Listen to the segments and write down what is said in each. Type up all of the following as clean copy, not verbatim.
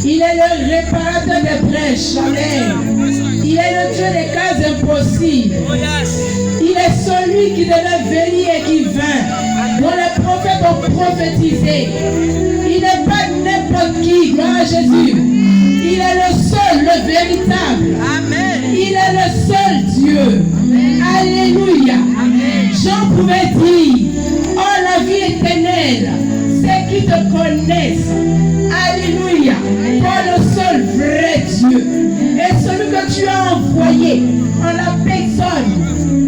Il est le réparateur des brèches. Amen. Il est le Dieu des cas impossibles. Il est celui qui devait venir et qui vint, dont les prophètes ont prophétisé. Il n'est pas n'importe qui, gloire à Jésus. Il est le seul, le véritable. Amen. Il est le seul Dieu. Amen. Alléluia. Amen. Jean pouvait dire, oh la vie éternelle, c'est qui te connaissent. Alléluia. Toi le seul vrai Dieu. Et celui que tu as envoyé en la personne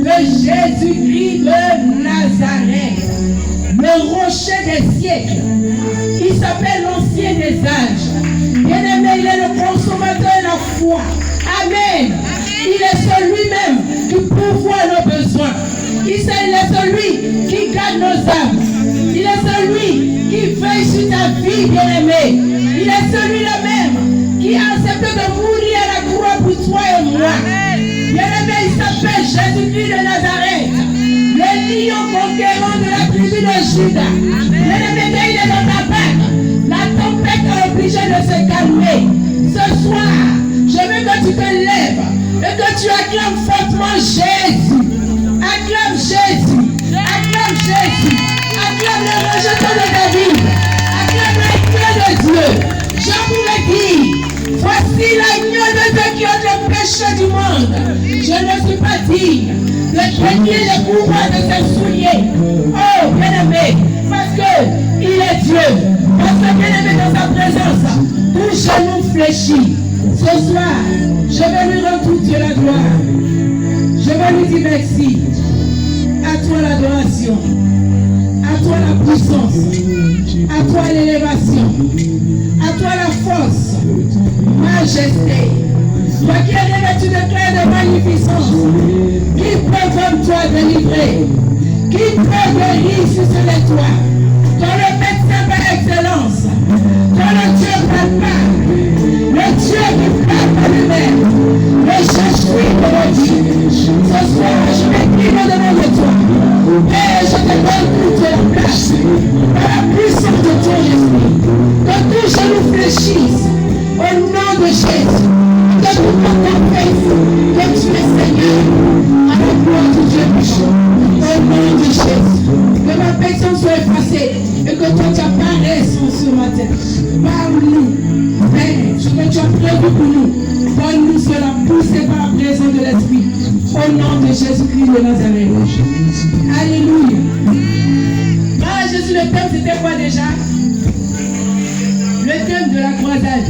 de Jésus-Christ de Nazareth, le rocher des siècles. Il s'appelle l'ancien des âges. Bien-aimé, il est le consommateur de la foi. Amen. Il est celui-même qui pourvoit nos besoins. Il est celui qui garde nos âmes. Il est celui qui veille sur ta vie, bien-aimé. Il est celui-là même qui a accepté de mourir à la croix pour toi et moi. Bien-aimé, il s'appelle Jésus-Christ de Nazareth, le lion conquérant de la tribu de Juda. Bien-aimé, il est dans ta barque. La tempête est obligée de se calmer. Ce soir, je veux que tu te lèves et que tu acclames fortement Jésus. Acclame Jésus. Acclame Jésus. Acclame le rejeton de David. Acclame l'agneau de Dieu. Jean pouvait dire, voici l'agneau de Dieu qui ôte le péché du monde. Je ne suis pas digne de traîner les courroies de ses souliers. Oh, bien-aimé, parce qu'il est Dieu. Parce que bien-aimé dans sa présence, tout genou fléchit. Ce soir, je vais lui rendre toute la gloire. Je vais lui dire merci. À toi l'adoration. À toi la puissance. À toi l'élévation. À toi la force. Majesté. Toi qui es revêtu de clés de magnificence. Qui peut comme toi délivrer? Qui peut guérir sur les toits? Toi le médecin par excellence. Toi le Dieu palpable. Le Dieu qui parle par lui-même. Le je-suis de mon Dieu. Ce soir, je m'incline devant de toi. Et je te donne toute la place. Par la puissance de ton esprit. Que tout genou fléchisse. Au nom de Jésus. Que tout ton fasse. Que tu es Seigneur. À la gloire de Dieu méchant. Au nom de Jésus. Que ma personne soit effacée. Et que toi tu apparaisses sur ma terre. Parle-nous. Père, ce que tu as prévu pour nous. Donne-nous sois poussé par la présence de l'Esprit. Au nom de Jésus-Christ de Nazareth. Alléluia. Ah, Jésus, le thème, c'était quoi déjà? Le thème de la croisade.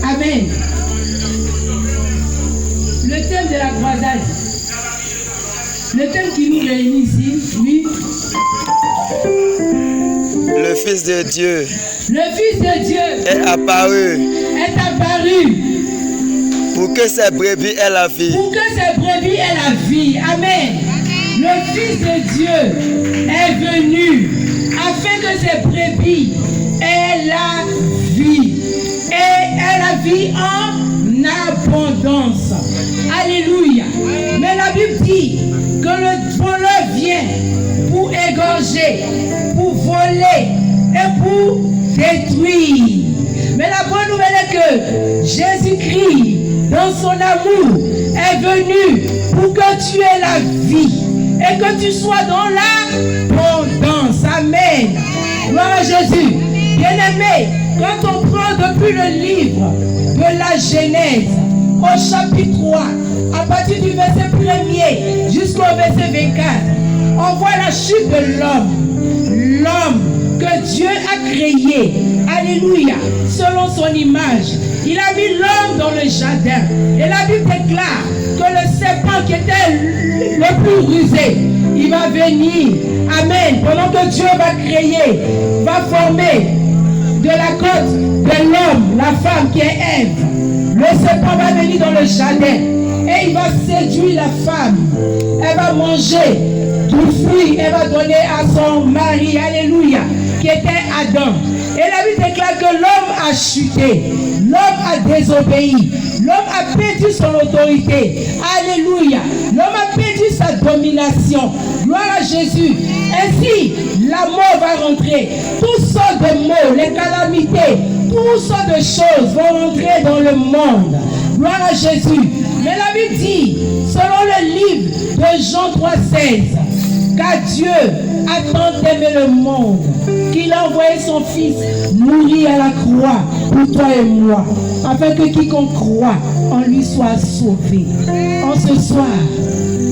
Amen. Le thème de la croisade. Le thème qui nous réunit ici, oui. Le Fils de Dieu. Le Fils de Dieu est apparu. Est apparu. Pour que ses brebis aient la vie. Pour que ses brebis aient la vie. Amen. Le Fils de Dieu est venu afin que ses brebis aient la vie. Et aient la vie en abondance. Alléluia. Mais la Bible dit que le voleur vient pour égorger, pour voler et pour détruire. Mais la bonne nouvelle est que Jésus-Christ, dans son amour, est venu pour que tu aies la vie et que tu sois dans l'abondance. Amen. Gloire à Jésus. Bien-aimé, quand on prend depuis le livre de la Genèse, au chapitre 3, à partir du verset 1er jusqu'au verset 24, on voit la chute de l'homme. L'homme que Dieu a créé, alléluia, selon son image. Il a mis l'homme dans le jardin. Et la Bible déclare que le serpent qui était le plus rusé, il va venir, amen, pendant que Dieu va créer, va former de la côte de l'homme, la femme qui est Ève. Le serpent va venir dans le jardin et il va séduire la femme. Elle va manger du fruit, elle va donner à son mari, alléluia, qui était Adam. Et la Bible déclare que l'homme a chuté, l'homme a désobéi, l'homme a perdu son autorité, alléluia. L'homme a perdu sa domination, gloire à Jésus. Ainsi, la mort va rentrer, toutes sortes de maux, les calamités, toutes sortes de choses vont rentrer dans le monde, gloire à Jésus. Mais la Bible dit, selon le livre de Jean 3,16, car Dieu a tant aimé le monde qu'il a envoyé son Fils mourir à la croix pour toi et moi, afin que quiconque croit en lui soit sauvé. En ce soir,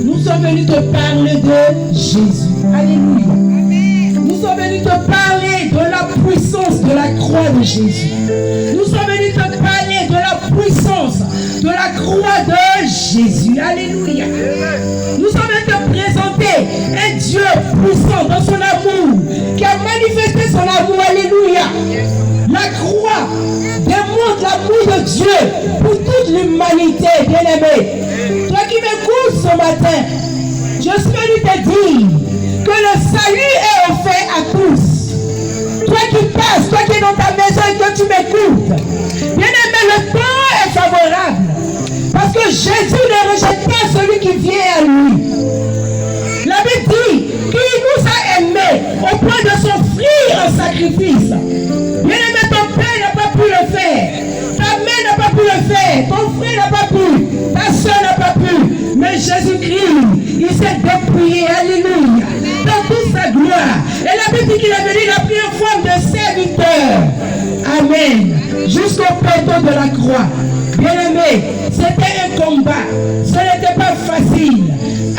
nous sommes venus te parler de Jésus. Alléluia. Nous sommes venus te parler de la puissance de la croix de Jésus. Nous sommes venus te parler de la puissance de la croix de Jésus. Alléluia. Nous sommes venus te présenter un Dieu puissant dans son amour, qui a manifesté son amour. Alléluia. La croix démontre l'amour de Dieu pour toute l'humanité, bien-aimé. Toi qui m'écoutes ce matin, je suis venu te dire que le salut est offert à tous. Toi qui passes, toi qui es dans ta maison et que tu m'écoutes, bien-aimé, le temps est favorable. Parce que Jésus ne rejette pas celui qui vient à lui. La Bible dit qu'il nous a aimés au point de s'offrir en sacrifice. Bien-aimé, ton père n'a pas pu le faire. Ta mère n'a pas pu le faire. Ton frère n'a pas pu. Ta soeur n'a pas pu. Mais Jésus-Christ, il s'est dépouillé. Alléluia. Dans toute sa gloire. Et la Bible dit qu'il est venu la première forme de serviteur. Amen. Jusqu'au poteau de la croix. Bien-aimé, c'était un combat. Ce n'était pas facile.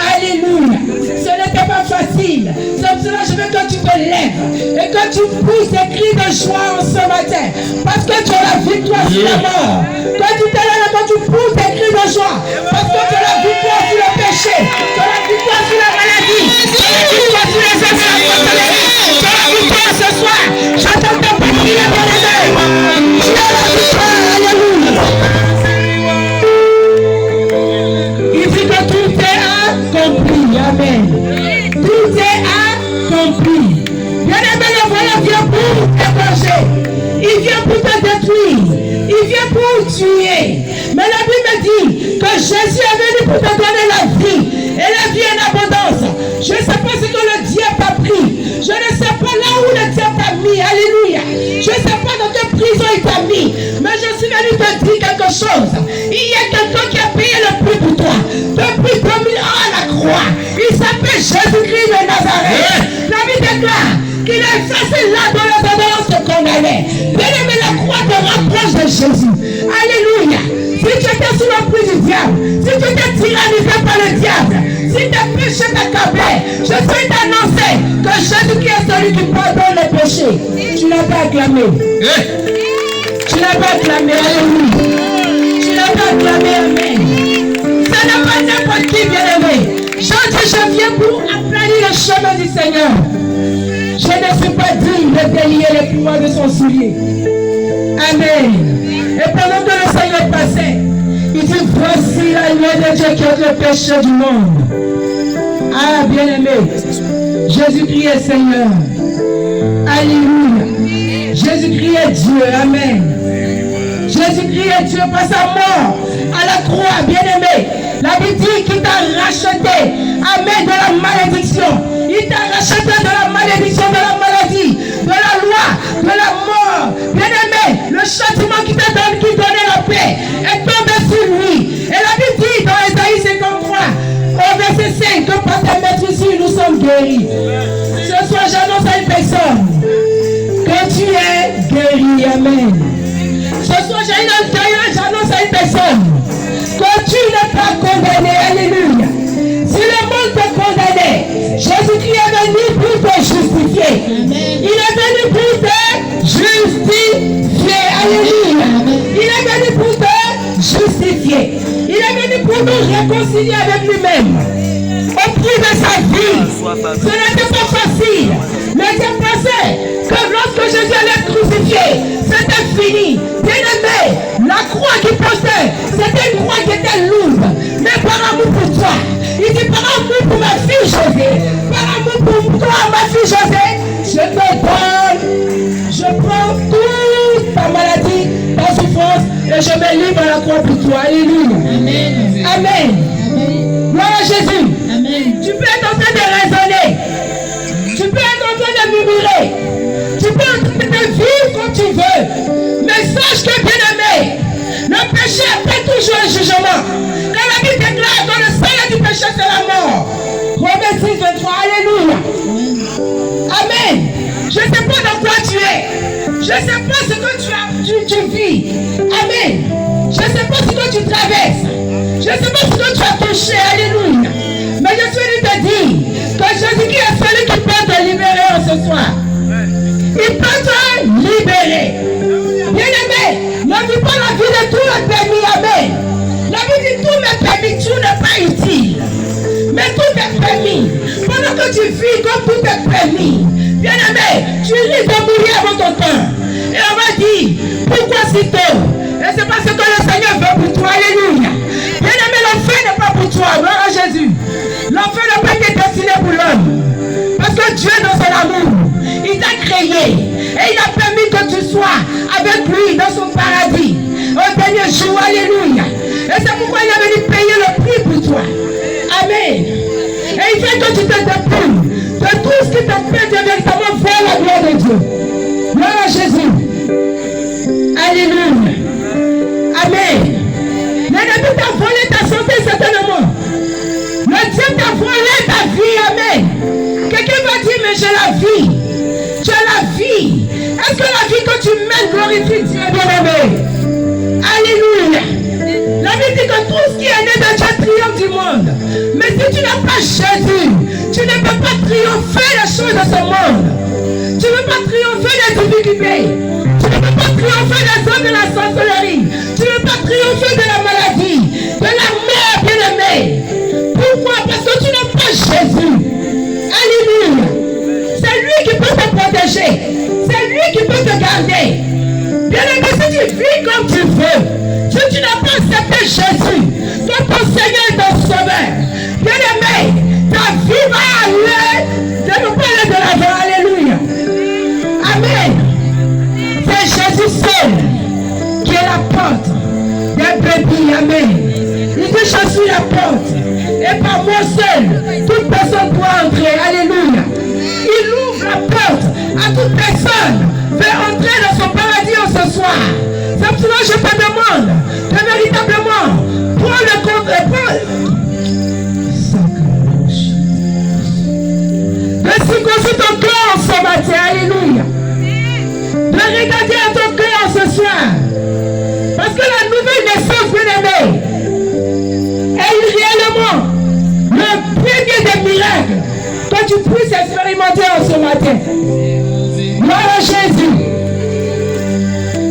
Alléluia. Ce n'était pas facile. C'est pour cela que je veux que tu te lèves et que tu pousses des cris de joie en ce matin. Parce que tu as la victoire sur la mort. Quand tu te lèves et que tu pousses des cris de joie. Parce que tu as la victoire sur le péché. Tu as la victoire sur la maladie. Tu as la victoire sur les esclaves. Tu as la victoire ce soir. J'attends ta prière pour les œuvres. Tu as la victoire. Alléluia. Il dit que tout est accompli. Amen. Tout est accompli. Bien-aimé, le voilà vient pour t'égorger. Il vient pour te détruire. Il vient pour tuer. Mais la Bible dit que Jésus est venu pour te donner la vie. Et la vie en abondance. Je ne sais pas ce que le diable t'a pris. Je ne sais pas là où le diable t'a mis. Alléluia. Je ne sais pas dans quelle prison il t'a mis. Mais je suis venu te dire quelque chose. Il y a quelqu'un qui a payé le prix pour toi. Depuis 2000 ans à la croix. Il s'appelle Jésus-Christ de Nazareth. La Bible déclare qu'il a effacé là dans les ordonnances qu'on allait. Bien-aimé, la croix te rapproche de Jésus. Alléluia. étais sous l'emprise du diable, si tu étais tyrannisé par le diable, si tes péchés t'accablaient, je suis t'annoncer que Jésus-Christ est celui qui pardonne les péchés. Tu l'as pas acclamé. Tu l'as pas acclamé. Alléluia. Tu l'as pas acclamé. Amen. Ce n'est pas n'importe qui, bien-aimé. Je dis, je viens pour aplanir le chemin du Seigneur. Je ne suis pas digne de délier les pouvoirs de son soulier. Amen. Et pendant que le Seigneur passait, il dit, voici la loi de Dieu qui ôte le péché du monde. Ah, bien-aimé, Jésus-Christ est Seigneur. Alléluia. Jésus-Christ est Dieu. Amen. Jésus-Christ est Dieu par sa mort à la croix, bien-aimé. La Bible dit qu'il t'a racheté. Amen, de la malédiction. Il t'a racheté de la malédiction, de la maladie, de la loi, de la mort. Bien-aimé, le châtiment qui donnait la paix est tombé sur lui. Et la Bible dit dans Ésaïe 53, au verset 5, que par ta maîtrise, nous sommes guéris. Ce soir, j'annonce à une personne que tu es guéri. Amen. Ce soir, j'annonce à une personne que tu n'es pas condamné. Alléluia. Si le monde te condamnait, Jésus-Christ est venu pour te justifier. Amen. Il est venu pour te justifier. Alléluia. Il est venu pour te justifier. Il est venu pour nous réconcilier avec lui-même. Au prix de sa vie. Ce n'était pas facile. Mais Dieu pensait que lorsque Jésus allait être crucifié, c'était fini. Bien-aimé, la croix qui portait, c'était une croix qui était lourde. Mais par amour pour toi, il dit par amour pour ma fille José, par amour pour toi, ma fille José, je te donne, je prends toute ta maladie, ta souffrance, et je me livre à la croix pour toi. Alléluia. Amen. Amen. Gloire à Jésus. Amen. Tu peux être en train de raisonner. Tu peux être en train de murmurer. Tu peux être en train de vivre comme tu veux. Mais sache que, bien-aimé, le péché après toujours un jugement. Quand la Bible déclare que le salaire du péché c'est la mort. Romains 6, 23. Alléluia. Amen. Je ne sais pas dans quoi tu es. Je ne sais pas ce que tu vis. Amen. Je ne sais pas ce que tu traverses. Je ne sais pas ce que tu as touché. Alléluia. Mais je suis venu te dire que Jésus-Christ est celui qui peut te libérer ce soir. Il peut te libérer. Bien-aimé, ne vis pas la vie de tout le permis. Amen. La vie de tout m'est permis, tout n'est pas utile. Mais tout est permis. Pendant que tu vis comme tout est permis, bien-aimé, tu risques de mourir avant ton temps. Et on va dire, pourquoi si tôt? Et c'est parce que le Seigneur veut pour toi. Alléluia. Bien-aimé, l'enfer n'est pas pour toi. Gloire à Jésus. L'enfer n'a pas été destiné pour l'homme. Parce que Dieu, dans son amour, il t'a créé. Et il a permis que tu sois avec lui dans son paradis. Au dernier jour. Alléluia. Et c'est pourquoi il a venu payer le prix pour toi. Amen. Et il fait que tu te dépouilles de tout ce qui t'empêche de véritablement voir la gloire de Dieu. Gloire à Jésus. Alléluia. Amen. L'ennemi t'a volé ta santé certainement. Le Dieu t'a volé ta vie. Amen. Quelqu'un va dire, mais j'ai la vie. Tu as la vie. Est-ce que la vie que tu mènes glorifie Dieu, bien-aimé? Alléluia. La Bible dit que tout ce qui est né de Dieu triomphe du monde. Mais si tu n'as pas Jésus, tu ne peux pas triompher les choses de ce monde. Tu ne peux pas triompher des difficultés. Tu ne peux pas triompher des hommes de la sorcellerie. Tu ne peux pas triompher de la maladie, de la mort, bien-aimé. Pourquoi? Parce que tu n'as pas Jésus. Alléluia. C'est lui qui peut te protéger. C'est lui qui peut te garder. Bien-aimé, si tu vis comme tu veux, si tu n'as pas accepté Jésus, que ton Seigneur est ton sauveur, bien-aimé, ta vie va aller. Je veux parler de l'avant. Alléluia. Amen. C'est Jésus seul qui est la porte des brebis. Amen. Il dit, je suis la porte. Et par moi seul, toute personne pourra entrer. Alléluia. Il ouvre la porte à toute personne. Fait entrer dans son paradis en ce soir. C'est pour cela que je te demande de véritablement prendre le compte et de circoncire ton cœur en ce matin. Alléluia. De regarder à ton cœur ce soir. Parce que la nouvelle naissance, bien-aimé, tu puisses expérimenter en ce matin. Gloire à Jésus.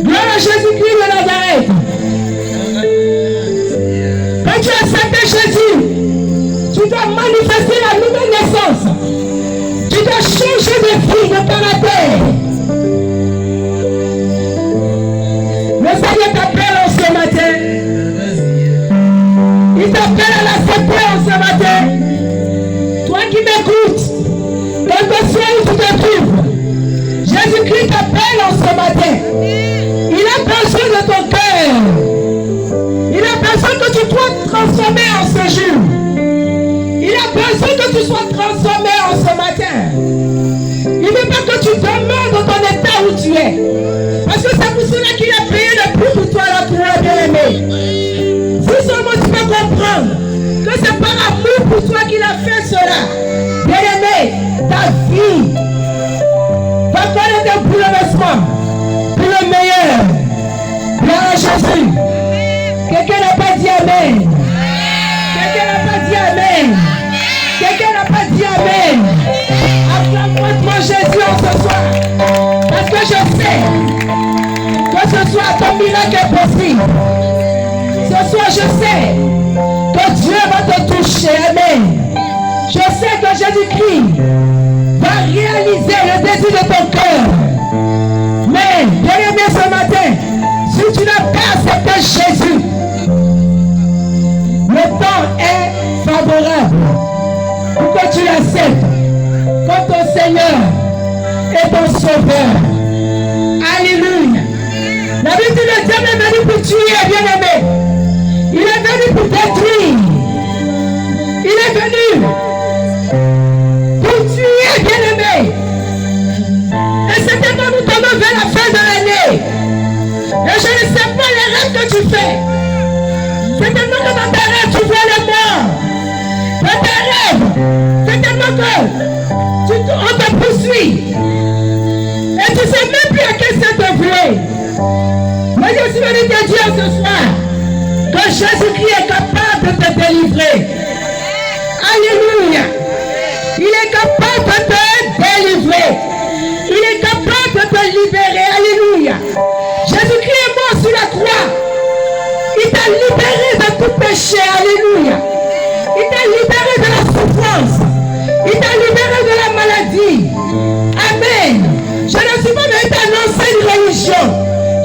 Gloire à Jésus-Christ de Nazareth. Quand tu acceptes Jésus, tu dois manifester la nouvelle naissance. Tu dois changer de vie, de caractère. Le Seigneur t'appelle en ce matin. Il t'appelle à l'accepter en ce matin. Toi qui m'écoutes, quel que soit où tu te trouves, Jésus-Christ t'appelle en ce matin. Il a besoin de ton cœur. Il a besoin que tu sois transformé en ce jour. Il a besoin que tu sois transformé en ce matin. Il ne veut pas que tu demeures dans ton état où tu es. Parce que c'est pour cela qu'il a payé le prix pour toi la croix, bien-aimé. Si seulement tu peux comprendre que c'est par amour pour toi qu'il a fait cela. Bien-aimé, ta vie va connaître un bouleversement pour le meilleur. Gloire à Jésus. Quelqu'un n'a pas dit Amen. Quelqu'un n'a pas dit Amen. Quelqu'un n'a pas dit Amen. Acclame-moi Jésus en ce soir. Parce que je sais que ce soir ton miracle est possible. Ce soir je sais que Dieu va te toucher. Amen. Je sais que Jésus-Christ va réaliser le désir de ton cœur. Mais, bien-aimé, ce matin, si tu n'as pas accepté Jésus, le temps est favorable pour que tu l'acceptes comme ton Seigneur et ton Sauveur. Alléluia. La Bible dit le diable est venu pour tuer, bien-aimé. Il est venu pour détruire. Il est venu pour tuer, bien-aimé. Et c'était quand nous tombons vers la fin de l'année. Et je ne sais pas les rêves que tu fais. C'est tellement que dans tes rêves, tu vois les morts. Dans tes rêves, c'est tellement que on te poursuit. Et tu ne sais même plus à quel sens te vouer. Mais je suis venu te dire ce soir que Jésus-Christ est capable de te délivrer. Alléluia. Il est capable de te délivrer. Il est capable de te libérer. Alléluia. Jésus-Christ est mort sur la croix. Il t'a libéré de tout péché. Alléluia. Il t'a libéré de la souffrance. Il t'a libéré de la maladie. Amen. Je ne suis pas venu t'annoncer une religion.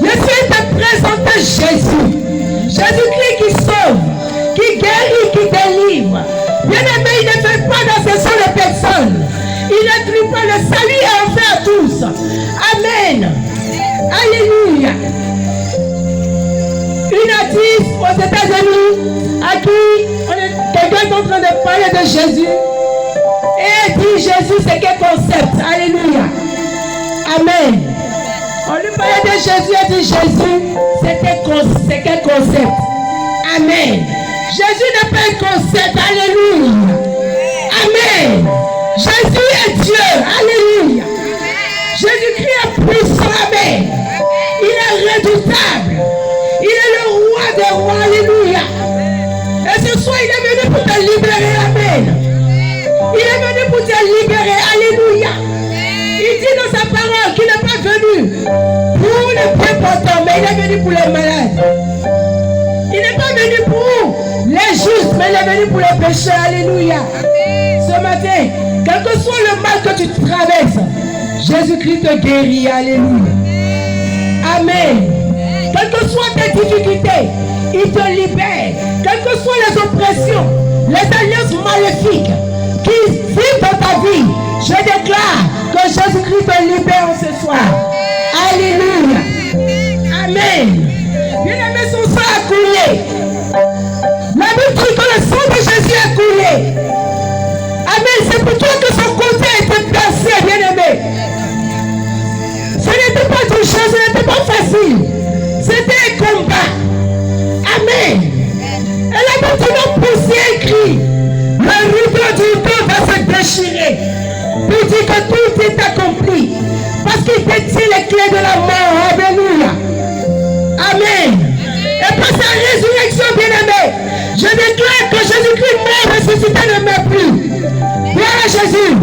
Je suis venu te présenter Jésus. Jésus-Christ qui sauve, qui guérit, qui délivre. Bien-aimé, il ne fait pas d'accession de personne. Il ne trie pas, le salut est offert à tous. Amen. Alléluia. Une artiste aux États-Unis à qui quelqu'un est en train de parler de Jésus. Et elle dit Jésus c'est quel concept. Alléluia. Amen. On lui parlait de Jésus, elle dit Jésus c'est quel concept. Amen. Jésus n'est pas un concept. Alléluia. Amen. Jésus est Dieu. Alléluia. Jésus-Christ est puissant. Amen. Il est redoutable. Il est le roi des rois. Alléluia. Et ce soir, il est venu pour te libérer. Amen. Il est venu pour te libérer. Alléluia. Il dit dans sa parole qu'il n'est pas venu pour les bien portants, mais il est venu pour les malades. Il n'est pas venu pour les justes, mais il est venu pour les pécheurs. Alléluia. Ce matin, quel que soit le mal que tu traverses, Jésus-Christ te guérit. Alléluia. Amen. Quelles que soient tes difficultés, il te libère. Quelles que soient les oppressions, les alliances maléfiques qui vivent dans ta vie, je déclare que Jésus-Christ te libère ce soir. Alléluia. Amen. Bien-aimé, son sang a coulé. La Bible dit que le sang de Jésus a coulé. Amen. C'est pour toi que son côté a été percé, bien-aimé. Ce n'était pas une chose, ce n'était pas facile. C'était un combat. Amen. Et la Bible dit non poussé un cri. Le rideau du dos va se déchirer. Pour dire que tout est accompli. Parce qu'il détient les clés de la mort. Alléluia. Amen. Et par sa résurrection, bien-aimé, je déclare que Jésus-Christ mort ressuscité ne meurt plus. Gloire à Jésus.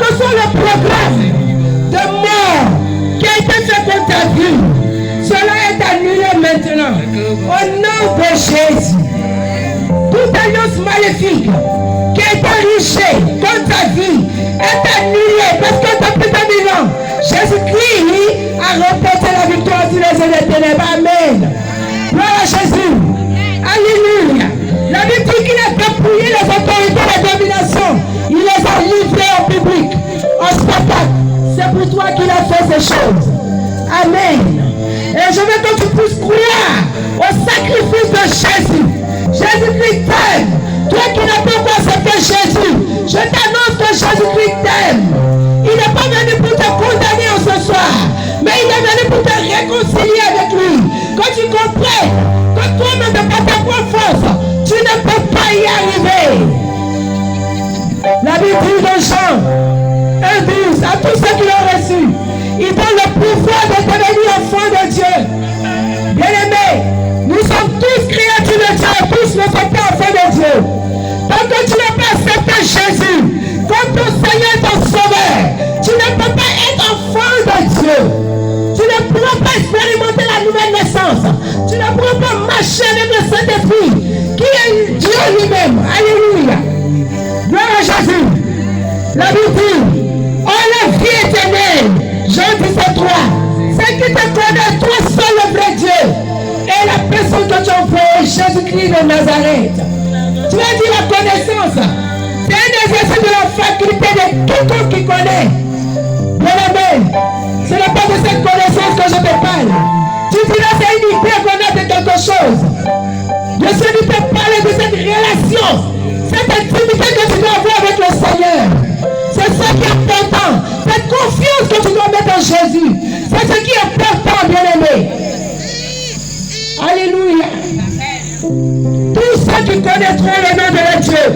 que soit le programme de mort qui a été fait contre ta vie, cela est annulé maintenant. Au nom de Jésus. Toute alliance maléfique qui a été érigée contre ta vie est annulée parce que depuis 2000 ans, Jésus-Christ a remporté la victoire sur les eaux des ténèbres. Amen. Gloire à Jésus. Alléluia. La Bible dit qu'il a dépouillé les autorités de domination. Il les a livrées au public, en spectacle. C'est pour toi qu'il a fait ces choses. Amen. Et je veux que tu puisses croire au sacrifice de Jésus. Jésus-Christ t'aime. Toi qui n'as pas encore accepté Jésus, je t'annonce que Jésus-Christ t'aime. Il n'est pas venu pour te condamner en ce soir, mais il est venu pour te réconcilier avec lui. Quand tu comprends que toi-même de par ta propre force, tu ne peux pas y arriver. La Bible dit dans Jean 1:12 à tous ceux qui l'ont reçu, il donne le pouvoir de devenir enfants de Dieu. Bien-aimés, nous sommes tous créatures de Dieu, tous ne sommes pas enfants de Dieu. Tant que tu n'as pas accepté Jésus comme ton Seigneur et ton Sauveur, tu ne peux pas être enfant de Dieu. Tu ne pourras pas expérimenter la nouvelle naissance. Tu ne pourras pas marcher avec le Saint-Esprit, qui est Dieu lui-même. Alléluia. Gloire à Jésus. La Bible dit, oh la vie éternelle, Jean 17:3, c'est qui te connaît, toi seul le vrai Dieu, et la personne que tu as envoyée, Jésus-Christ de Nazareth. Tu as dit la connaissance, c'est un exercice de la faculté de quiconque qui connaît. Bien-aimé, ce n'est pas de cette connaissance que je te parle. Tu diras c'est une idée qu'on a de quelque chose. Je suis venu te parler de cette relation, cette intimité que tu dois avoir avec le Seigneur. C'est ce qui est important. Cette confiance que tu dois mettre en Jésus. C'est ce qui est important, bien-aimé. Alléluia. Tous ceux qui connaîtront le nom de leur Dieu,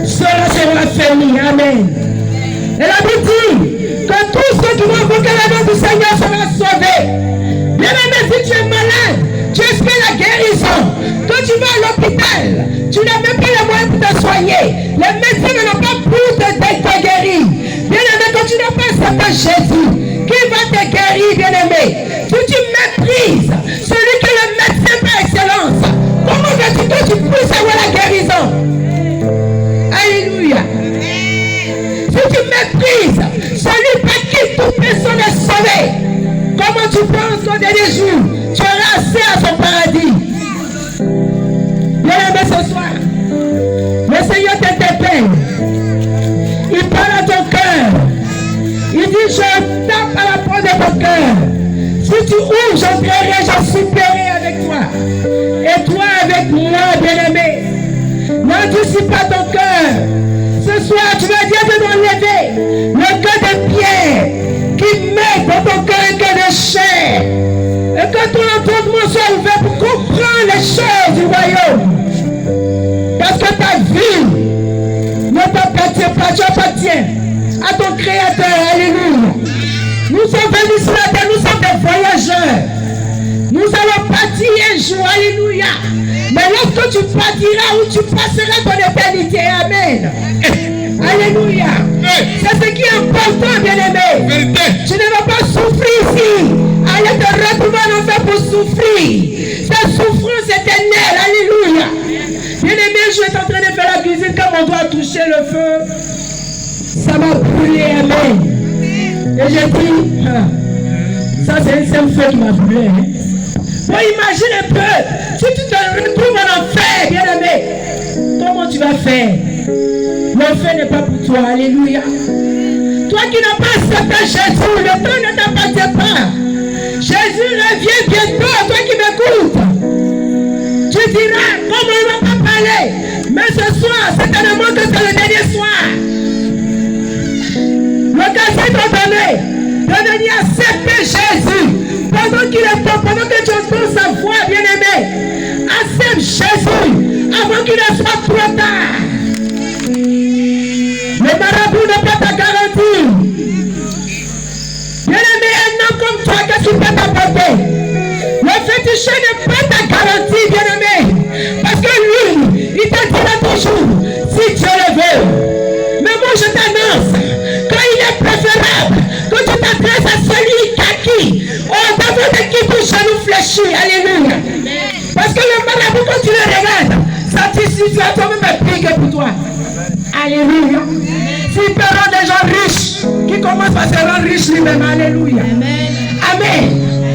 cela sera famille. Amen. Et la Bible dit que tous ceux qui vont invoquer le nom du Seigneur seront sauvés. Bien-aimé, si tu es malade, tu espères la guérison. Quand tu vas à l'hôpital, tu n'as même pas les moyens pour te soigner. Les médecins n'ont pas pour te guérir. Bien-aimé, quand tu n'as pas accepté Jésus, qui va te guérir, bien-aimé? Si tu méprises celui qui est le médecin par excellence, comment veux-tu que tu puisses avoir la guérison? Alléluia. Si tu méprises celui par qui toute personne est sauvée, comment tu penses qu'au dernier jour, tu auras accès à son paradis? Bien-aimé, ce soir, le Seigneur t'interpelle. Il parle à ton cœur. Il dit, je tape à la porte de ton cœur. Si tu ouvres, j'entrerai, je souperai avec toi. Et toi avec moi, bien-aimé. N'endurcis pas ton cœur. Ce soir, tu vas dire de m'enlever le cœur de pierre qui met dans ton cœur un cœur de chair. Et que ton entendement soit ouvert pour comprendre les choses du royaume. Parce que ta vie ne t'appartient pas, tu appartiens à ton Créateur. Alléluia. Nous sommes venus sur la terre, nous sommes des voyageurs. Nous allons partir un jour, alléluia. Mais lorsque tu partiras où tu passeras ton éternité, amen. Alléluia. C'est ce qui est important, bien-aimé. Tu ne vas pas souffrir ici. Allez te retrouver en enfer pour souffrir. Cette souffrance éternelle, alléluia. Bien-aimé, je suis en train de faire la cuisine. Quand on doit toucher le feu, ça m'a brûlé, amen. Et j'ai dit, ça c'est un seul feu qui m'a brûlé. Bon, imagine un peu, si tu te retrouves en enfer, bien-aimé, comment tu vas faire? L'enfer n'est pas pour toi, alléluia. Toi qui n'as pas accepté Jésus, le temps ne t'appartient pas. Jésus revient bientôt, toi qui m'écoutes. Tu diras, comment il ne va pas parler? Mais ce soir, certainement que c'est le dernier soir. L'occasion est donnée de venir accepter Jésus. Pendant qu'il est temps, pendant que tu entends sa voix, bien-aimé, accepte Jésus avant qu'il ne soit trop tard. Le marabout n'est pas ta garantie. Bien-aimé, un homme comme toi, qu'est-ce qu'il peut t'apporter? Le féticheur n'est pas ta garantie, bien-aimé. Parce que lui, il te dira toujours, si Dieu le veut. Mais moi, je t'annonce, quand déchu. Alléluia. Parce que le marabout, quand tu le regardes, sa situation même est pire que pour toi. Alléluia. S'il peut rendre des gens riches, qui commence à se rendre riche lui-même. Alléluia. Amen.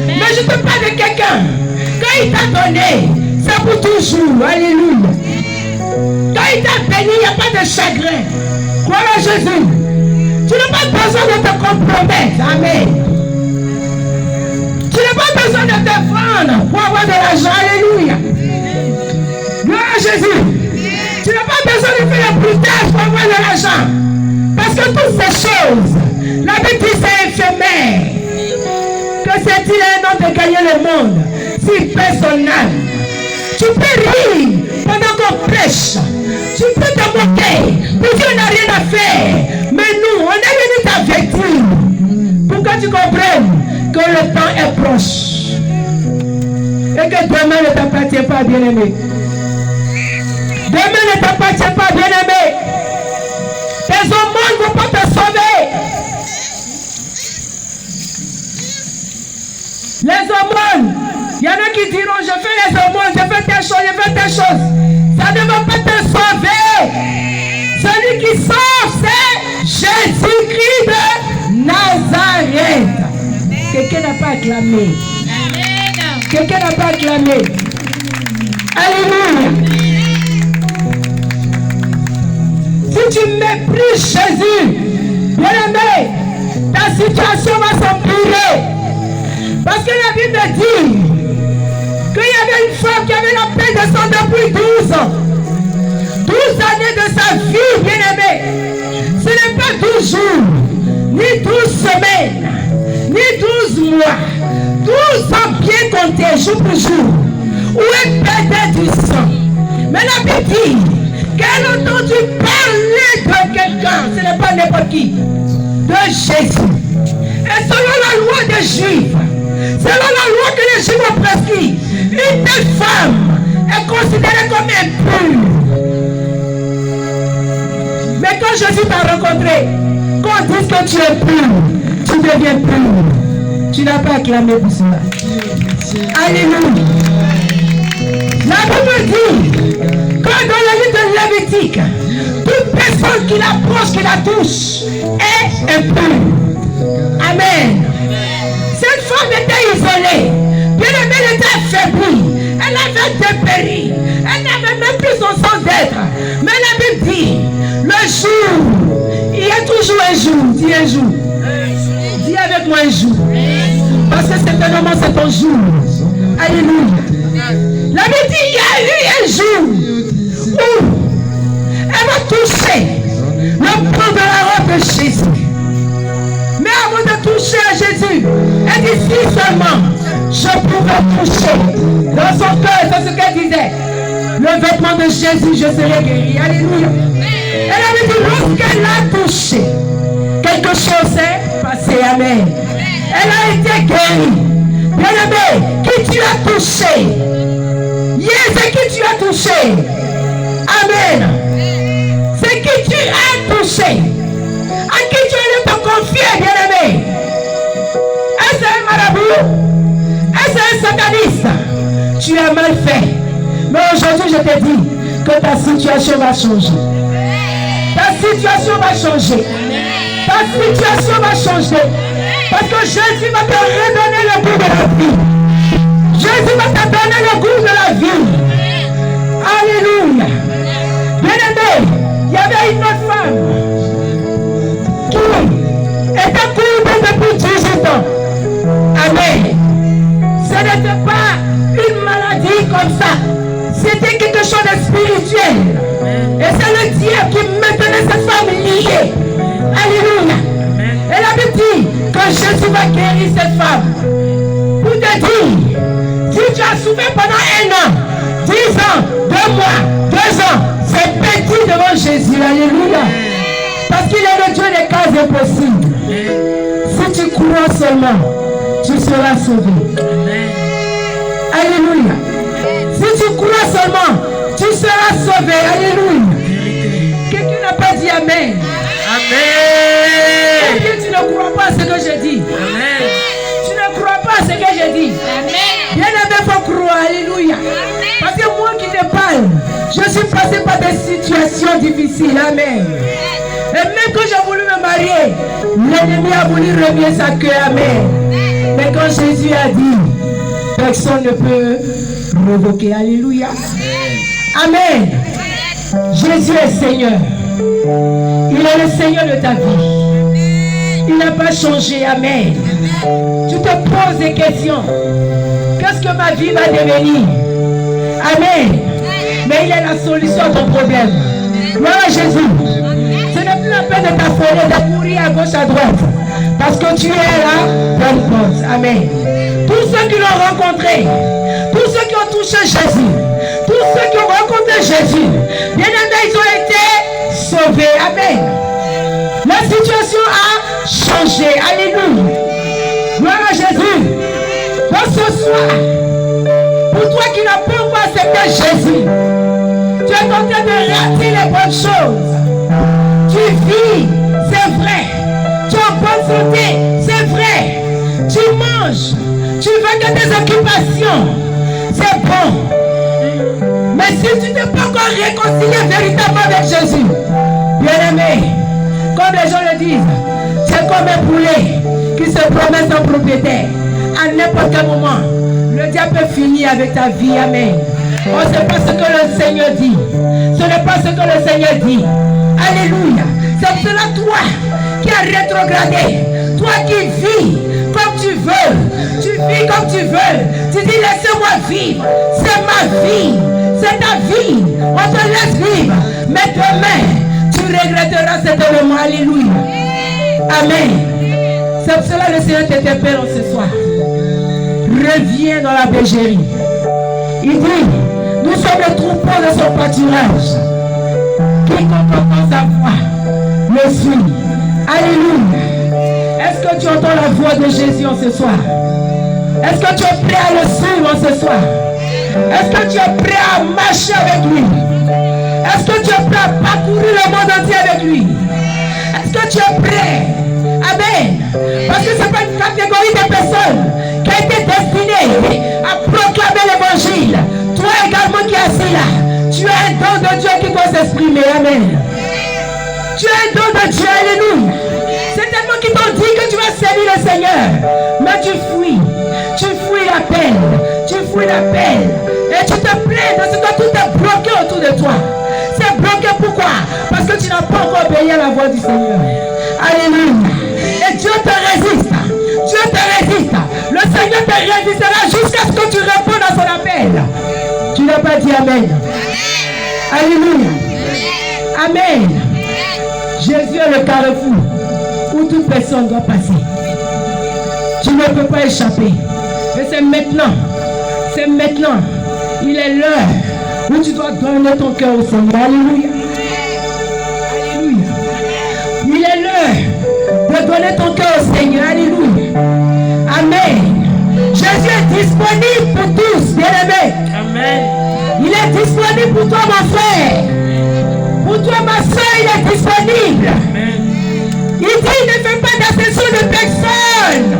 Mais je te parle de quelqu'un. Quand il t'a donné, c'est pour toujours. Alléluia. Quand il t'a béni, il n'y a pas de chagrin. Crois à Jésus. Tu n'as pas besoin de te compromettre. Amen. Tu n'as pas besoin de te vendre pour avoir de l'argent. Alléluia. Gloire à Jésus. Tu n'as pas besoin de faire le bruitage pour avoir de l'argent. Parce que toutes ces choses, la Bible dit c'est éphémère. Que c'est-il un homme de gagner le monde s'il perd son âme? Tu peux rire pendant qu'on prêche. Tu peux te moquer. Mais Dieu n'a rien à faire. Mais nous, on est venu t'avertir. Pour que tu comprennes que le temps est proche. Et que demain ne t'appartient pas, bien-aimé. Demain ne t'appartient pas, bien-aimé. Tes aumônes ne vont pas te sauver. Les aumônes, il y en a qui diront, je fais les aumônes, je fais telle chose, je fais telle chose. Ça ne va pas te sauver. Celui qui sauve, c'est Jésus-Christ de Nazareth. Quelqu'un n'a pas acclamé. Quelqu'un n'a pas acclamé. Alléluia. Si tu méprises Jésus, bien-aimé, ta situation va s'empirer. Parce que la Bible dit qu'il y avait une femme qui avait la paix de sang depuis 12 ans. 12 années de sa vie, bien-aimé. Ce n'est pas 12 jours, ni 12 semaines, ni 12 mois. 12 ans bien comptés, jour pour jour. Où elle perdait du sang. Mais la Bible dit qu'elle a entendu parler de quelqu'un. Ce n'est pas n'importe qui. De Jésus. Et selon la loi des Juifs, selon la loi que les Juifs ont prescrit, une telle femme est considérée comme impure. Mais quand Jésus t'a rencontré, quand on dit que tu es pur, tu deviens pur. Tu n'as pas acclamé pour cela. Alléluia. La Bible dit que dans le livre de Lévitique, toute personne qui l'approche, qui la touche, est impure. Amen. Cette femme était isolée. Bien-aimée, elle était affaiblie. Elle avait dépéri. Elle n'avait même plus son sens d'être. Mais la Bible dit, le jour, il y a toujours un jour. Dis un jour. Dis avec moi un jour. Parce que certainement c'est ton jour. Alléluia. La Bible dit, il y a eu un jour où elle va toucher le bout de la robe de Jésus. Mais avant de toucher à Jésus, elle dit si seulement je pouvais toucher dans son cœur, c'est ce qu'elle disait. Le vêtement de Jésus, je serai guéri. Alléluia. Elle avait dit lorsqu'elle l'a touché, quelque chose s'est passé. Amen. Elle a été guérie. Bien-aimé, qui tu as touché? C'est qui tu as touché? Amen. C'est qui tu as touché? À qui tu allais te confier, bien-aimé? Est-ce un marabout? Est-ce un sataniste? Tu as mal fait. Mais aujourd'hui, je te dis que ta situation va changer. Ta situation va changer. Ta situation va changer. Parce que Jésus va te redonner le goût de la vie. Jésus va te donner le goût de la vie. Alléluia. Bien-aimé, il y avait une autre femme qui était courbée depuis 18 ans. Amen. Ce n'était pas une maladie comme ça. C'était quelque chose de spirituel. Et c'est le diable qui maintenait cette femme liée. Alléluia. Et la Bible dit que Jésus va guérir cette femme. Pour te dire, si tu as souffert pendant 1 an, 10 ans, 2 mois, 2 ans, c'est petit devant Jésus. Alléluia. Parce qu'il est le Dieu des cas impossibles. Si tu crois seulement, tu seras sauvé. Alléluia. Si tu crois seulement, tu seras sauvé. Alléluia. Quelqu'un n'a pas dit Amen. Amen. Est-ce que tu ne crois pas à ce que je dis? Amen. Tu ne crois pas à ce que je dis? Amen. Bien Alléluia. Parce que moi qui te parle, je suis passé par des situations difficiles. Amen. Et même quand j'ai voulu me marier, l'ennemi a voulu remuer sa queue. Amen. Mais quand Jésus a dit, personne ne peut revoquer. Alléluia. Amen. Jésus est Seigneur. Il est le Seigneur de ta vie. Il n'a pas changé. Amen. Tu te poses des questions. Qu'est-ce que ma vie va devenir? Amen. Mais il est la solution à ton problème. Gloire à Jésus. Ce n'est plus la peine de t'affoler, de courir à gauche, à droite. Parce que tu es là, bonne porte. Amen. Tous ceux qui l'ont rencontré, tous ceux qui ont touché Jésus, tous ceux qui ont rencontré Jésus, bien aimés, ils ont été sauvés. Amen. La situation a changé. Alléluia. Gloire à Jésus. Donc ce soir, pour toi qui n'as pas encore accepté Jésus, tu es en train de rater les bonnes choses. Tu vis, c'est vrai. Tu es en bonne santé, c'est vrai. Tu manges, tu vas dans tes occupations, c'est bon. Mais si tu n'es pas encore réconcilié véritablement avec Jésus, bien aimé, comme les gens le disent, c'est comme un poulet qui se promène sans propriétaire. À n'importe quel moment, le diable peut finir avec ta vie. Amen. Oh, c'est pas ce que le Seigneur dit. Ce n'est pas ce que le Seigneur dit. Alléluia. C'est pour cela, toi qui as rétrogradé, toi qui vis comme tu veux, tu vis comme tu veux, tu dis laissez-moi vivre, c'est ma vie, c'est ta vie, on te laisse vivre, mais demain, tu regretteras cet événement. Alléluia. Amen. C'est pour cela que le Seigneur t'interpelle ce soir. Reviens dans la bergerie. Il dit, nous sommes le troupeau de son pâturage. Quiconque entend sa voix le suit. Alléluia. Est-ce que tu entends la voix de Jésus en ce soir? Est-ce que tu es prêt à le suivre en ce soir? Est-ce que tu es prêt à marcher avec lui? Est-ce que tu es prêt à parcourir le monde entier avec lui? Est-ce que tu es prêt? Amen. Parce que ce n'est pas une catégorie de personnes qui a été destinée à proclamer l'évangile. Toi également qui es assis là, tu as un don de Dieu qui doit s'exprimer. Amen. Tu as un don de Dieu. Alléluia. C'est tellement qu'ils t'ont dit que tu vas servir le Seigneur. Mais tu fuis. Tu fuis la peine. Tu fuis la peine. Et tu te plains parce que tout est bloqué autour de toi. C'est bloqué pourquoi? Parce que tu n'as pas encore obéi à la voix du Seigneur. Alléluia. Et Dieu te résiste. Dieu te résiste. Le Seigneur te résistera jusqu'à ce que tu répondes à son appel. Tu n'as pas dit Amen. Alléluia. Amen. Jésus est le carrefour où toute personne doit passer. Tu ne peux pas échapper. Et c'est maintenant. C'est maintenant. Il est l'heure où tu dois donner ton cœur au Seigneur. Alléluia. Alléluia. Il est l'heure de donner ton cœur au Seigneur. Alléluia. Amen. Jésus est disponible pour tous, bien-aimés. Amen. Il est disponible pour toi, mon frère. Pour toi, ma soeur, il est disponible. Amen. Il dit, il ne fait pas d'exception de personne.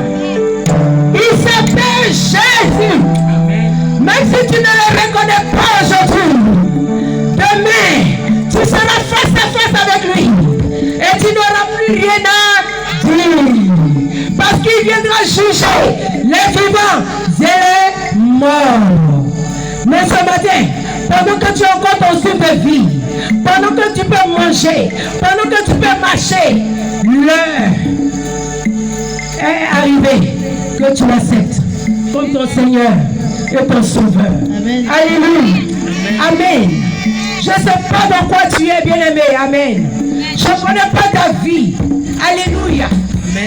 Il s'appelle Jésus. Amen. Même si tu ne le reconnais pas aujourd'hui, demain, tu seras face à face avec lui. Et tu n'auras plus rien à dire. Parce qu'il viendra juger les vivants et les morts. Mais ce matin, pendant que tu as encore ton souffle de vie, pendant que tu peux manger, pendant que tu peux marcher, l'heure est arrivée que tu l'acceptes comme ton Seigneur et ton Sauveur. Amen. Alléluia. Amen. Je ne sais pas dans quoi tu es, bien-aimé. Amen. Je ne connais pas ta vie. Alléluia.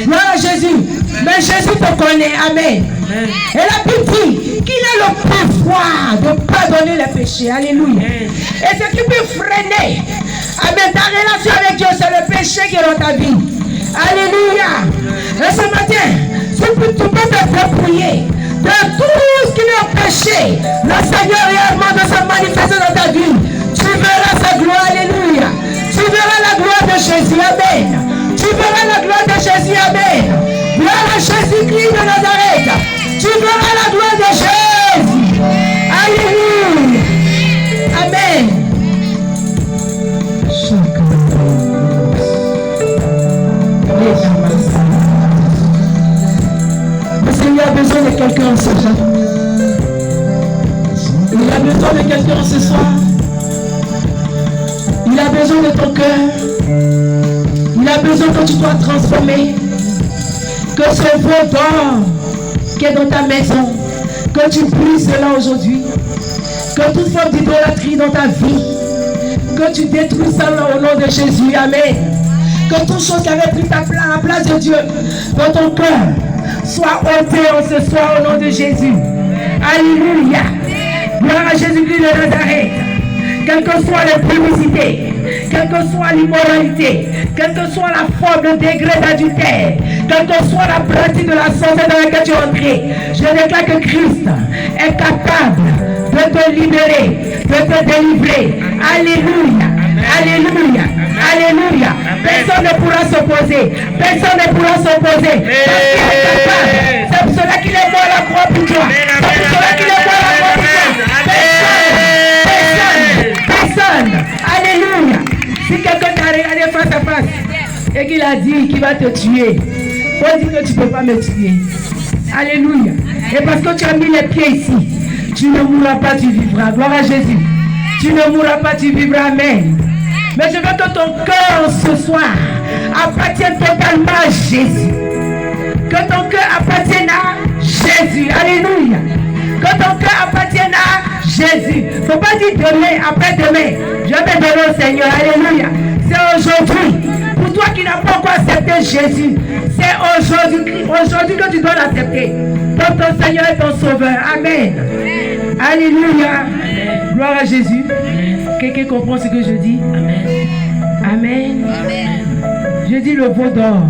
Gloire à Jésus. Mais Jésus te connaît. Amen. Amen. Et la Bible dit qu'il a le pouvoir de pardonner les péchés. Alléluia. Amen. Et ce qui peut freiner, amen, ta relation avec Dieu, c'est le péché qui est dans ta vie. Alléluia. Et ce matin, si tu peux te dépouiller de tout ce qui est péché, le Seigneur réellement de se manifester dans ta vie. Tu verras sa gloire. Alléluia. Tu verras la gloire de Jésus. Amen. Tu verras la gloire de Jésus. Amen. Gloire à Jésus-Christ de Nazareth. Tu verras la gloire de Jésus. Alléluia. Le Seigneur a besoin de quelqu'un ce soir. Il a besoin de quelqu'un ce soir. Il a besoin de ton cœur. Il a besoin que tu sois transformé. Que ce veau d'or qui est dans ta maison, que tu brises cela aujourd'hui. Que toute forme d'idolâtrie dans ta vie, que tu détruis ça au nom de Jésus. Amen. Que toute chose qui avait pris la place de Dieu dans ton cœur soit ôtée en ce soir au nom de Jésus. Alléluia. Gloire à Jésus-Christ de Nazareth. Quelle que soit la publicité, quelle que soit l'immoralité, quelle que soit la forme de degré d'adultère, quelle que soit la pratique de la santé dans laquelle tu es entré, je déclare que Christ est capable de te libérer, de te délivrer. Alléluia. Alléluia. Alléluia. Personne ne pourra s'opposer. Personne ne pourra s'opposer. Parce qu'il est capable. C'est pour cela qu'il est mort à la croix pour toi. C'est pour cela qu'il est mort à la croix pour toi. Personne. Alléluia. Si quelqu'un t'a regardé face à face et qu'il a dit qu'il va te tuer, faut dire que tu ne peux pas me tuer. Alléluia. Et parce que tu as mis les pieds ici, tu ne mourras pas, tu vivras. Gloire à Jésus. Tu ne mourras pas, tu vivras. Amen. Mais je veux que ton cœur ce soir appartienne totalement à Jésus. Que ton cœur appartienne à Jésus. Alléluia. Que ton cœur appartienne à Jésus. Il ne faut pas dire demain, après-demain. Je vais donner au Seigneur. Alléluia. C'est aujourd'hui. Pour toi qui n'as pas encore accepté Jésus, c'est aujourd'hui que tu dois l'accepter. Donc ton Seigneur est ton sauveur. Amen. Alléluia. Gloire à Jésus. Quelqu'un comprend ce que je dis? Amen. Je dis le veau d'or.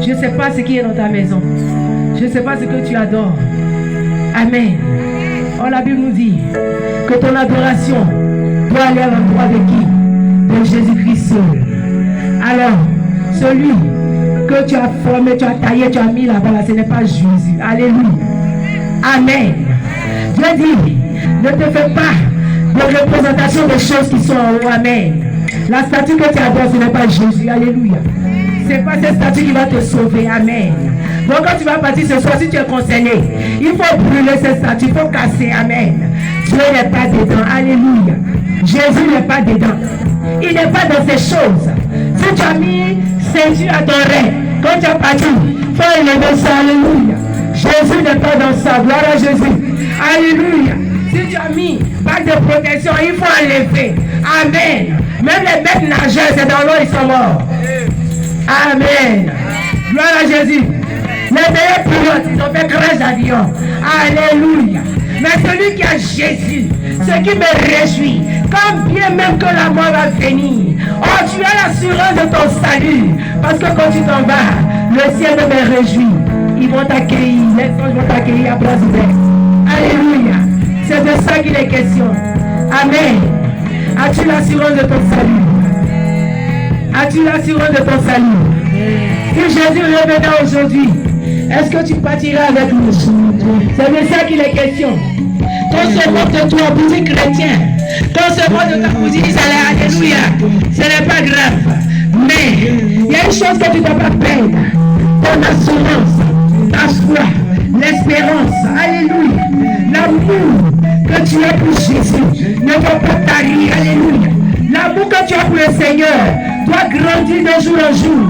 Je ne sais pas ce qui est dans ta maison. Je ne sais pas ce que tu adores. Amen. Oh, la Bible nous dit que ton adoration doit aller à l'endroit de qui? De Jésus-Christ seul. Alors, celui que tu as formé, tu as taillé, tu as mis là-bas, ce n'est pas Jésus. Alléluia. Amen. Dieu dit, ne te fais pas de représentation des choses qui sont en haut. Amen. La statue que tu adores, ce n'est pas Jésus. Alléluia. Ce n'est pas cette statue qui va te sauver. Amen. Donc quand tu vas partir ce soir, si tu es concerné, il faut brûler cette statue, il faut casser. Amen. Dieu n'est pas dedans. Alléluia. Jésus n'est pas dedans. Il n'est pas dans ces choses. Si tu as mis ceinture à ton rein, quand tu as parti, il faut élever ça. Alléluia. Jésus n'est pas dans ça. Gloire à Jésus. Alléluia. Si tu as mis bague de protection, il faut enlever. Amen. Même les maîtres nageurs, c'est dans l'eau, ils sont morts. Amen. Gloire à Jésus. Les meilleurs pilotes, ils ont fait crash d'avion. Alléluia. Mais celui qui a Jésus, ce qui me réjouit, quand bien même que la mort va venir, oh, tu as l'assurance de ton salut. Parce que quand tu t'en vas, le ciel me réjouit. Ils vont t'accueillir, les anges vont t'accueillir à bras ouverts. Alléluia. C'est de ça qu'il est question. Amen. As-tu l'assurance de ton salut? As-tu l'assurance de ton salut? Si Jésus revenait aujourd'hui, est-ce que tu partiras avec nous? C'est de ça qu'il est question. Qu'on se moque de toi pour dire chrétien. Qu'on se moque de toi pour dire Israël. Alléluia. Ce n'est pas grave. Mais il y a une chose que tu ne dois pas perdre. Ton assurance, ta foi, l'espérance. Alléluia. L'amour que tu as pour Jésus ne doit pas tarir. Alléluia. L'amour que tu as pour le Seigneur doit grandir de jour en jour.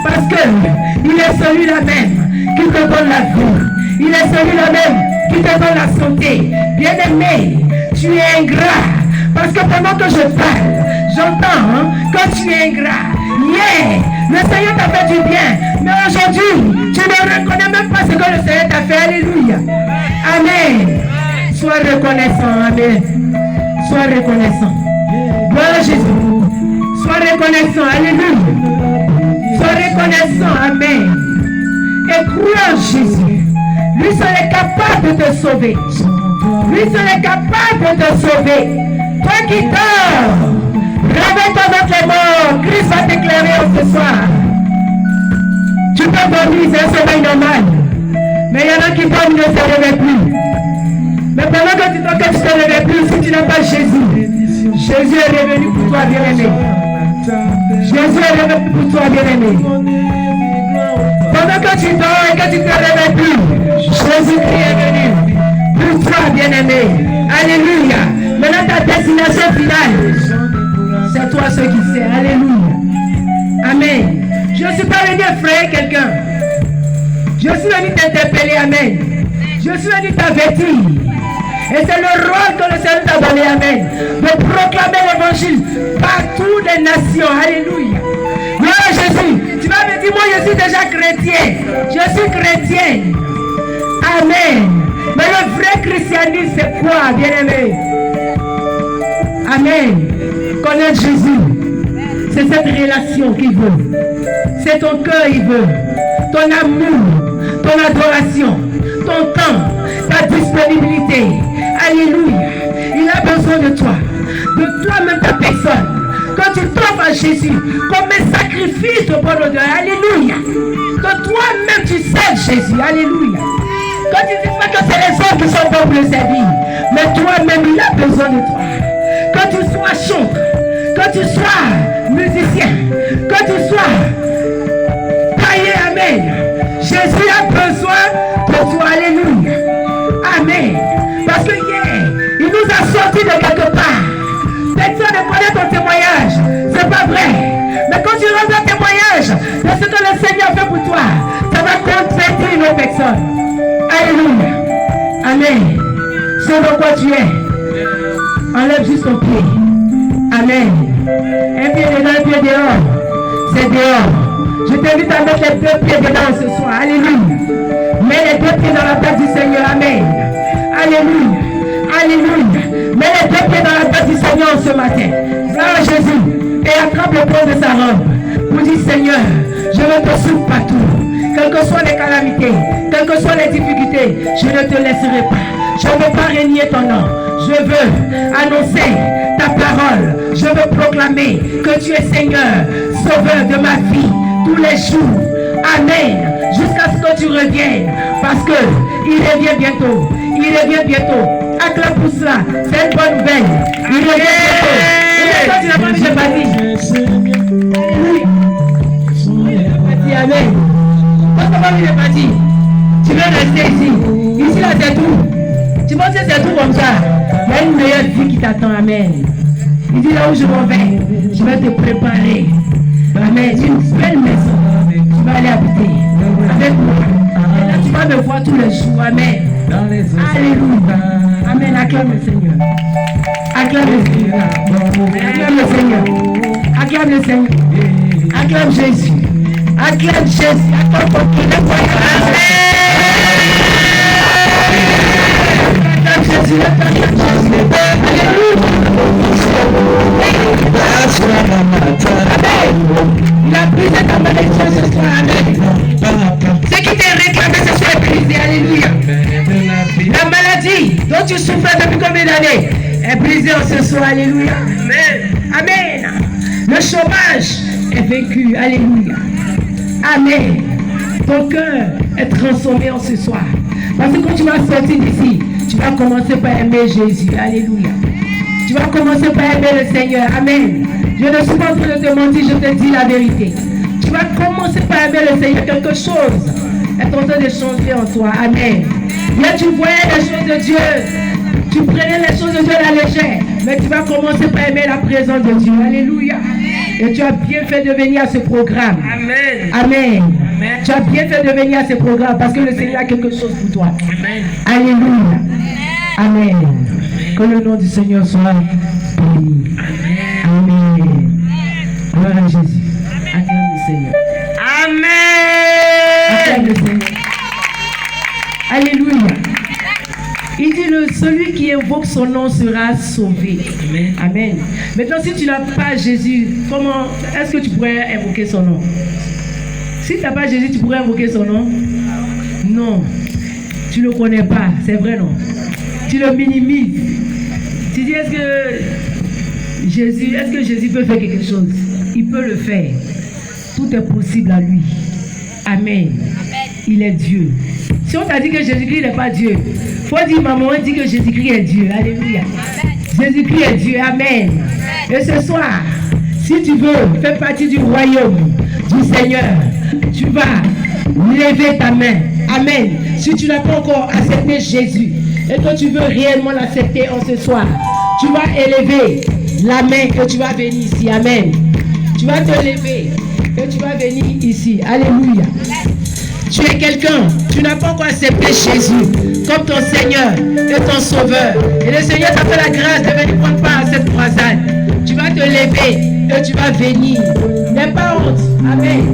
Parce qu'il est celui-là même qui te donne la vie. Il est celui-là même qui te donne la santé. Bien-aimé, tu es ingrat. Parce que pendant que je parle, j'entends que tu es ingrat. Hier, le Seigneur t'a fait du bien. Mais aujourd'hui, tu ne reconnais même pas ce que le Seigneur t'a fait. Alléluia. Amen. Sois reconnaissant. Amen. Sois reconnaissant. Gloire à Jésus. Sois reconnaissant. Alléluia. Sois reconnaissant. Amen. Et crois en Jésus. Lui seul est capable de te sauver. Lui seul est capable de te sauver. Toi qui dors, réveille-toi dans les morts. Christ va t'éclairer ce soir. Tu peux dormir, c'est un sommeil normal. Mais il y en a qui dorment, ne se réveillent plus. Mais pendant que tu dors, que tu ne te réveilles plus, si tu n'as pas Jésus, Jésus est revenu pour toi, bien-aimé. Jésus est revenu pour toi, bien-aimé. Pendant que tu dors et que tu ne te réveilles plus, destination finale, c'est toi ce qui sais. Alléluia. Amen. Je ne suis pas venu effrayer quelqu'un. Je suis venu t'interpeller. Amen. Je suis venu t'avertir. Et c'est le rôle que le Seigneur t'a donné. Amen. De proclamer l'évangile partout les nations. Alléluia. Gloire à Jésus. Tu vas me dire, moi je suis déjà chrétien. Je suis chrétienne. Amen. Mais le vrai christianisme, c'est quoi, bien-aimé? Amen. Connaître Jésus, c'est cette relation qu'il veut. C'est ton cœur, il veut. Ton amour, ton adoration, ton temps, ta disponibilité. Alléluia. Il a besoin de toi, de toi-même, ta personne. Quand tu t'offres à Jésus comme un sacrifice de bonne odeur. Alléluia. Que toi-même tu sers Jésus. Alléluia. Quand tu dis pas que c'est les autres qui sont bons pour le servir, mais toi-même il a besoin de toi. Quand tu sois chanteur, quand tu sois musicien, quand tu sois taillé, amen. Jésus a besoin de toi. Alléluia. Amen. Parce que hier, il nous a sortis de quelque part. Personne ne connaît ton témoignage. C'est pas vrai. Mais quand tu rends un témoignage de ce que le Seigneur fait pour toi, ça va convertir une autre personne. Alléluia. Amen. C'est dans quoi tu es. Enlève juste ton pied. Amen. Un pied dedans, un pied dehors. C'est dehors. Je t'invite à mettre les deux pieds dedans ce soir. Alléluia. Mets les deux pieds dans la tête du Seigneur. Amen. Alléluia. Alléluia. Mets les deux pieds dans la tête du Seigneur ce matin. Gloire à Jésus. Et attrape le pont de sa robe. Pour dire, Seigneur, je veux te suivre partout. Quelles que soient les calamités, quelles que soient les difficultés, je ne te laisserai pas. Je ne veux pas régner ton nom. Je veux annoncer ta parole. Je veux proclamer que tu es Seigneur, sauveur de ma vie, tous les jours. Amen. Jusqu'à ce que tu reviennes. Parce que il revient bientôt. Il revient bientôt. Acclame pour cela. C'est une bonne nouvelle. Il revient bientôt. Et toi, tu n'as pas envie de partir. Amen. Quand tu n'as pas envie de partir, tu veux rester ici. Ici, là, c'est tout. Tu penses que c'est tout comme ça. Il y a une meilleure vie qui t'attend. Amen. Il dit là où je m'en vais, je vais te préparer. Amen. C'est une belle maison. Tu vas aller habiter avec moi. Et là, tu vas me voir tous les jours. Amen. Alléluia. Amen. Acclame le Seigneur. Acclame le Seigneur. Acclame le Seigneur. Acclame le Seigneur. Acclame Jésus. Acclame Jésus. Acclame ton Dieu. Acclame Jésus. Il a brisé ta malédiction ce soir. Amen. Ce qui t'est réclamé ce soir est brisé. Alléluia. La maladie dont tu souffres depuis combien d'années est brisée ce soir. Alléluia. Amen. Amen. Le chômage est vaincu. Alléluia. Amen. Ton cœur est transformé en ce soir. Parce que quand tu vas sortir d'ici, tu vas commencer par aimer Jésus. Alléluia. Tu vas commencer par aimer le Seigneur. Amen. Je ne suis pas en train de te mentir, je te dis la vérité. Tu vas commencer par aimer le Seigneur. Quelque chose est en train de changer en toi. Amen. Là, tu voyais les choses de Dieu. Tu prenais les choses de Dieu à la légère. Mais tu vas commencer par aimer la présence de Dieu. Alléluia. Et tu as bien fait de venir à ce programme. Amen. Amen. Amen. Tu as bien fait de venir à ce programme parce que le Seigneur a quelque chose pour toi. Amen. Alléluia. Amen. Amen. Que le nom du Seigneur soit béni. Amen. Amen. Gloire à Jésus. Acclame le Seigneur. Amen. Acclame le Seigneur. Alléluia. Il dit celui qui invoque son nom sera sauvé. Amen. Amen. Maintenant, si tu n'as pas Jésus, comment est-ce que tu pourrais invoquer son nom? Si tu n'as pas Jésus, tu pourrais invoquer son nom? Non. Tu ne le connais pas, c'est vrai, non? Tu le minimises. Tu dis, est-ce que Jésus peut faire quelque chose? Il peut le faire. Tout est possible à lui. Amen. Il est Dieu. Si on t'a dit que Jésus-Christ n'est pas Dieu, il faut dire, maman, dit que Jésus-Christ est Dieu. Alléluia. Jésus-Christ est Dieu. Amen. Et ce soir, si tu veux faire partie du royaume du Seigneur, tu vas lever ta main. Amen. Si tu n'as pas encore accepté Jésus et que tu veux réellement l'accepter en ce soir, tu vas élever la main et tu vas venir ici. Amen. Tu vas te lever et tu vas venir ici. Alléluia. Tu es quelqu'un, tu n'as pas encore accepté Jésus comme ton Seigneur et ton Sauveur. Et le Seigneur t'a fait la grâce de venir prendre part à cette croisade. Tu vas te lever et tu vas venir. N'aie pas honte. Amen.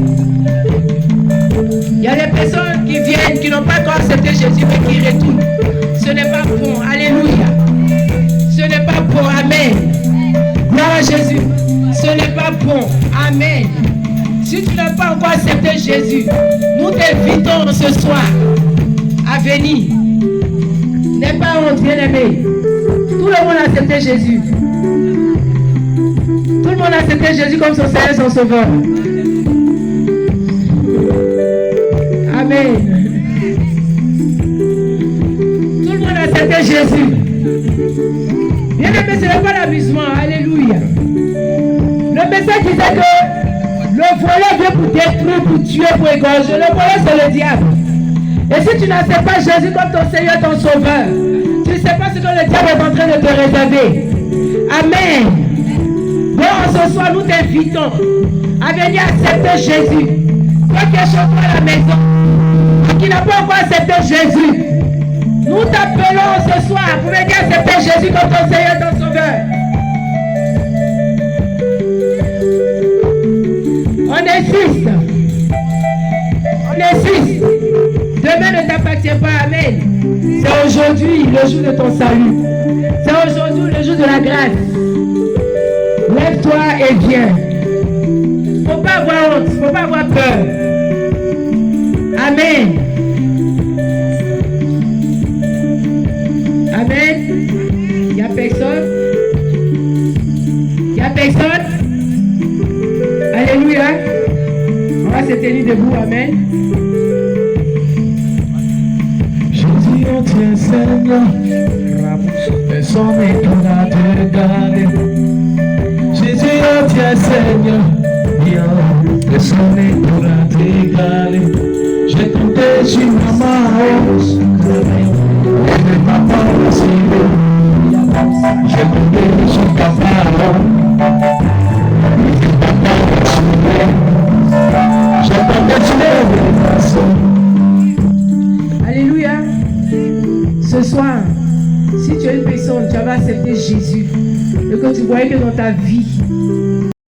Il y a des personnes qui viennent, qui n'ont pas encore accepté Jésus, mais qui retournent. Ce n'est pas bon. Alléluia. Ce n'est pas bon. Amen. Gloire à Jésus. Ce n'est pas bon. Amen. Si tu n'as pas encore accepté Jésus, nous t'invitons ce soir à venir. N'aie pas honte, bien-aimé. Tout le monde a accepté Jésus. Tout le monde a accepté Jésus comme son Seigneur et son Sauveur. Amen. Tout le monde a accepté Jésus. Bien-aimé, ce n'est pas l'amusement. Alléluia. Le message disait que le voleur vient pour détruire, pour tuer, pour égorger. Le voleur, c'est le diable. Et si tu n'acceptes pas Jésus comme ton Seigneur, ton Sauveur, tu ne sais pas ce que le diable est en train de te réserver. Amen. Donc, ce soir, nous t'invitons à venir accepter Jésus. Toi qui es chez toi à la maison, qui n'a pas encore accepté Jésus, nous t'appelons ce soir pour venir accepter Jésus comme ton Seigneur, ton Sauveur. On insiste. On insiste. Demain ne t'appartient pas. Amen. C'est aujourd'hui le jour de ton salut. C'est aujourd'hui le jour de la grâce. Lève-toi et viens. Faut pas avoir honte. Faut pas avoir peur. Amen. Amen. Il n'y a personne. Il n'y a personne. Alléluia. On va se tenir debout. Amen. Jésus, on tient Seigneur. Personne ne pourra te garder. Jésus, on tient Seigneur. Personne ne pourra te garder. J'ai compté sur maman. Maman aussi. J'ai compté sur papa. Alléluia. Ce soir, si tu es une personne, tu vas accepter Jésus et que tu voyais que dans ta vie,